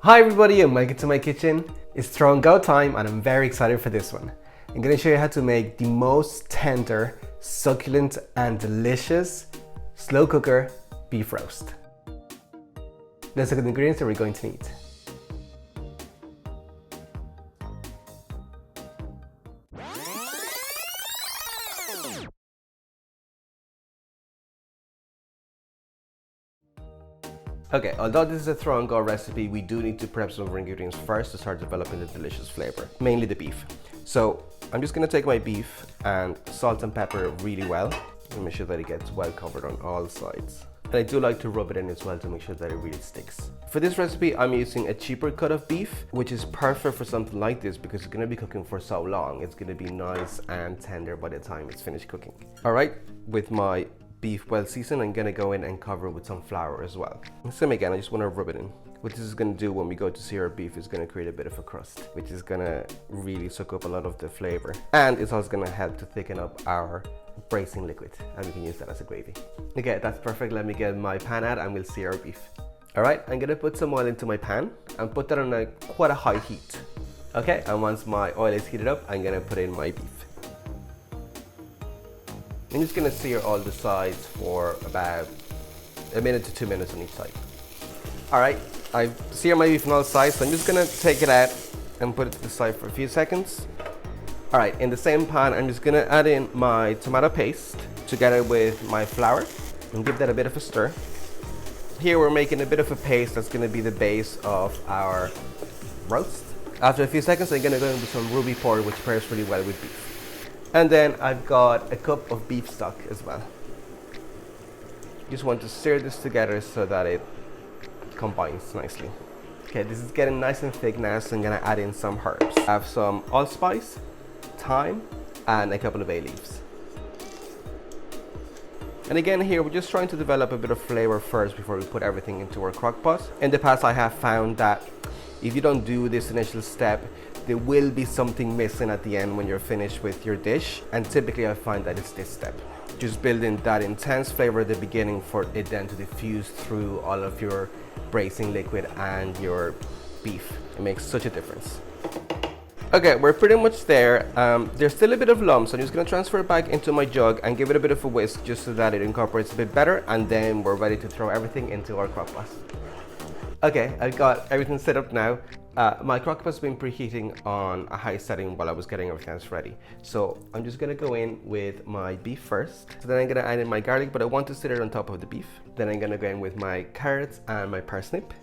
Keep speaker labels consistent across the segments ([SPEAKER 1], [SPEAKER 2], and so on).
[SPEAKER 1] Hi everybody and welcome to my kitchen. It's throw and go time and I'm very excited for this one. I'm going to show you how to make the most tender, succulent and delicious slow cooker beef roast. Let's look at the ingredients that we're going to need. Okay, although this is a throw and go recipe, we do need to prep some of our ingredients first to start developing the delicious flavor, mainly the beef. So I'm just gonna take my beef and salt and pepper it really well and make sure that it gets well covered on all sides. And I do like to rub it in as well to make sure that it really sticks. For this recipe, I'm using a cheaper cut of beef, which is perfect for something like this because it's gonna be cooking for so long. It's gonna be nice and tender by the time it's finished cooking. All right, with my beef well seasoned, I'm gonna go in and cover it with some flour as well. Same again, I just wanna rub it in. What this is gonna do when we go to sear our beef is gonna create a bit of a crust, which is gonna really soak up a lot of the flavor. And it's also gonna help to thicken up our bracing liquid, and we can use that as a gravy. Okay, that's perfect. Let me get my pan out and we'll sear our beef. All right, I'm gonna put some oil into my pan and put that on quite a high heat. Okay, and once my oil is heated up, I'm gonna put in my beef. I'm just gonna sear all the sides for about 1 to 2 minutes on each side. All right, I've seared my beef on all sides, so I'm just gonna take it out and put it to the side for a few seconds. All right, in the same pan, I'm just gonna add in my tomato paste together with my flour and give that a bit of a stir. Here we're making a bit of a paste that's gonna be the base of our roast. After a few seconds, I'm gonna go in with some ruby porter, which pairs really well with beef. And then I've got a cup of beef stock as well. Just want to stir this together so that it combines nicely. Okay, this is getting nice and thick now, so I'm gonna add in some herbs. I have some allspice, thyme, and a couple of bay leaves. And again here, we're just trying to develop a bit of flavor first before we put everything into our crock pot. In the past, I have found that if you don't do this initial step, there will be something missing at the end when you're finished with your dish, and typically I find that it's this step. Just building that intense flavor at the beginning for it then to diffuse through all of your bracing liquid and your beef. It makes such a difference. Okay, we're pretty much there. There's still a bit of lumps, so I'm just gonna transfer it back into my jug and give it a bit of a whisk just so that it incorporates a bit better, and then we're ready to throw everything into our crock pot. Okay, I've got everything set up now. My crock pot's been preheating on a high setting while I was getting everything else ready. So I'm just gonna go in with my beef first. So then I'm gonna add in my garlic, but I want to sit it on top of the beef. Then I'm gonna go in with my carrots and my parsnip.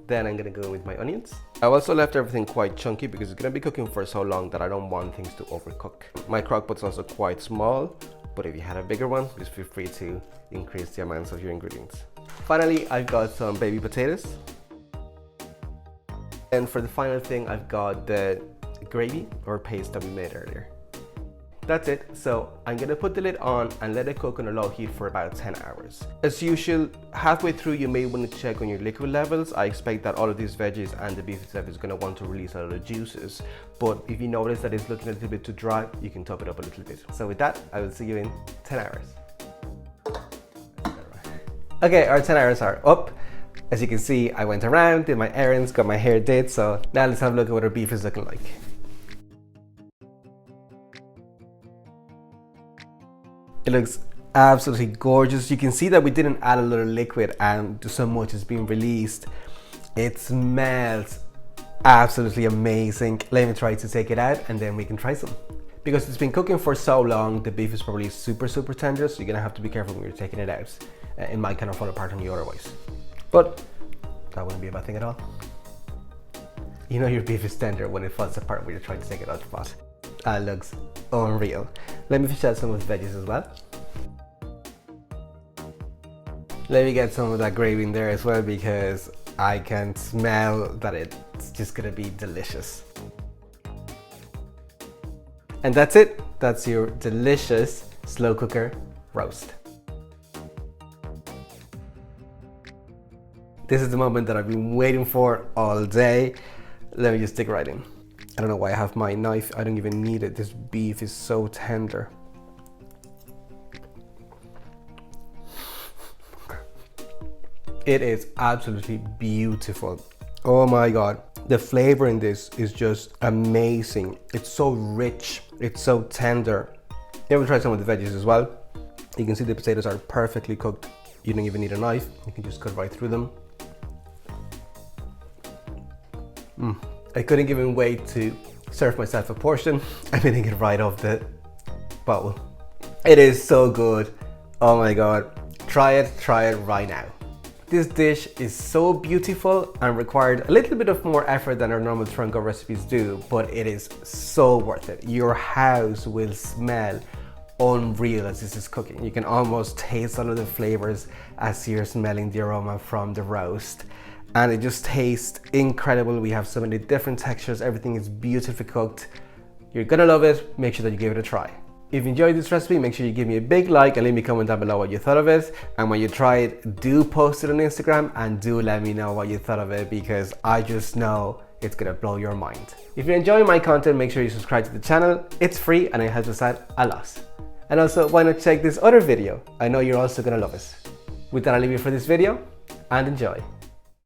[SPEAKER 1] Then I'm gonna go in with my onions. I also left everything quite chunky because it's gonna be cooking for so long that I don't want things to overcook. My crock pot's also quite small, but if you had a bigger one, just feel free to increase the amounts of your ingredients. Finally, I've got some baby potatoes. And for the final thing, I've got the gravy or paste that we made earlier. That's it. So I'm gonna put the lid on and let it cook on a low heat for about 10 hours. As usual, halfway through you may want to check on your liquid levels. I expect that all of these veggies and the beef itself is gonna want to release a lot of juices. But if you notice that it's looking a little bit too dry, you can top it up a little bit. So with that, I will see you in 10 hours. Okay, our 10 hours are up. As you can see, I went around, did my errands, got my hair did, so now let's have a look at what our beef is looking like. It looks absolutely gorgeous. You can see that we didn't add a lot of liquid and so much is being released. It smells absolutely amazing. Let me try to take it out and then we can try some. Because it's been cooking for so long, the beef is probably super tender, so you're gonna have to be careful when you're taking it out. It might kind of fall apart on you otherwise. But that wouldn't be a bad thing at all. You know your beef is tender when it falls apart when you're trying to take it out of the pot. That looks unreal. Let me fish out some of the veggies as well. Let me get some of that gravy in there as well because I can smell that it's just gonna be delicious. And that's it. That's your delicious slow cooker roast. This is the moment that I've been waiting for all day. Let me just stick right in. I don't know why I have my knife. I don't even need it. This beef is so tender. It is absolutely beautiful. Oh my God. The flavor in this is just amazing. It's so rich. It's so tender. Here we'll try some of the veggies as well. You can see the potatoes are perfectly cooked. You don't even need a knife. You can just cut right through them. I couldn't even wait to serve myself a portion. I'm eating it right off the bowl. It is so good. Oh my God. Try it right now. This dish is so beautiful and required a little bit of more effort than our normal Tronco recipes do, but it is so worth it. Your house will smell unreal as this is cooking. You can almost taste all of the flavors as you're smelling the aroma from the roast. And it just tastes incredible. We have so many different textures. Everything is beautifully cooked. You're gonna love it. Make sure that you give it a try. If you enjoyed this recipe, make sure you give me a big like and leave me a comment down below what you thought of it. And when you try it, do post it on Instagram and do let me know what you thought of it, because I just know it's gonna blow your mind. If you're enjoying my content, make sure you subscribe to the channel. It's free and it helps us out a lot. And also, why not check this other video? I know you're also gonna love it. With that, I'll leave you for this video and enjoy.